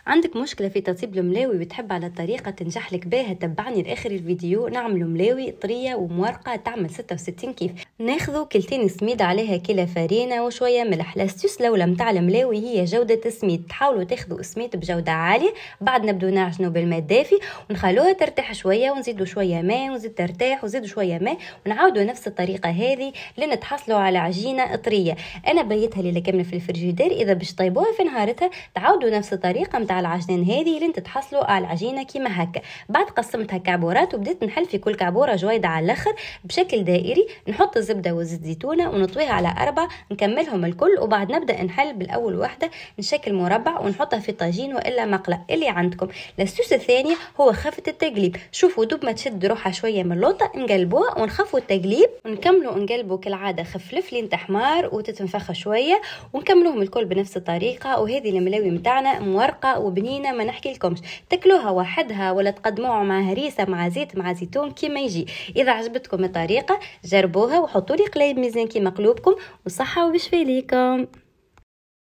عندك مشكلة في تطيب الملاوي وتحب على طريقة تنجح لك بها؟ تبعني لاخر الفيديو. نعملوا ملاوي طرية ومورقة تعمل 66 كيف. ناخذوا كيلتين سميد عليها كيلة فرينة وشوية ملح. لاستيوس الاولى متاع الملاوي هي جودة السميد، تحاولوا تاخذوا سميد بجودة عالية. بعد نبدو نعجنوا بالماء الدافي ونخلوها ترتاح شوية، ونزيدوا شوية ماء ونزيد ترتاح ونزيدوا شوية ماء، ونعاودوا نفس الطريقة هذه لين تحصلوا على عجينة طرية. انا بيتها ليلة كاملة في الفريجيدير، اذا باش طيبوها في نهارتها تعاودوا نفس الطريقة متاع العجين هذه لين تتحصلوا على العجينه كيما هكا. بعد قسمتها كعبورات وبديت نحل في كل كعبوره جويده على الاخر بشكل دائري. نحط الزبده وزيت زيتونه ونطويها على 4، نكملهم الكل، وبعد نبدا نحل بالاول واحده نشكل مربع ونحطها في طاجين والا مقله اللي عندكم. الاستوس الثانيه هو خفه التقليب. شوفوا دوب ما تشد روحها شويه من اللوطه نقلبوها ونخفوا التقليب ونكملوا نقلبوا كالعاده خفلف لين تحمار وتتنفخ شويه، ونكملوهم الكل بنفس الطريقه. وهذه الملاوي متاعنا مورقه وبنينه ما نحكي لكمش. تاكلوها وحدها ولا تقدموها مع هريسه مع زيت مع زيتون كيما يجي. اذا عجبتكم الطريقه جربوها وحطوا لي قلايب ميزان كيما قلوبكم، وصحه وبشفاء ليكم.